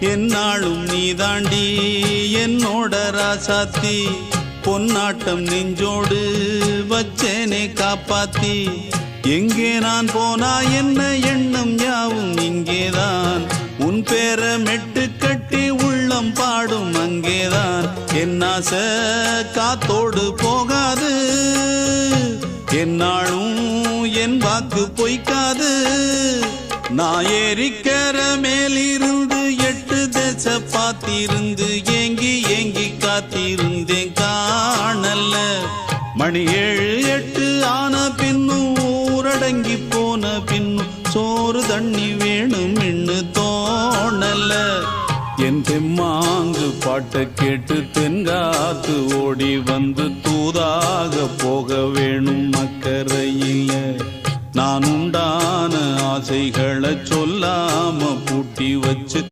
என்னாலும் நீதாண்டி என்னோட ராசாத்தி பொன்னாட்டம் நெஞ்சோடு வச்சேனே காப்பாத்தி எங்கே நான் போனா என்ன எண்ணம் யாவும் இங்கேதான் உன் பேர மெட்டு கட்டி உள்ளம் பாடும் அங்கேதான் என் ஆசை காத்தோடு போகாது என்னாலும் என் வாக்கு பொய்க்காது நான் ஏறிக்கிற மேலிருந்து 8 தேச பார்த்திருந்து ஏங்கி ஏங்கி காத்திருந்தேன் காணல மணி 7 8 ஆன பின்னும் ஊரடங்கி போன பின்னும் சோறு தண்ணி வேணும் என்று தோணல என் தெம்மாங்கு பாட்டை கேட்டு தென்காத்து ஓடி வந்து தூதாக போக வேணும் அக்கறையில நான் உண்டான ஆசைகளை சொல்லாம பூட்டி வச்சு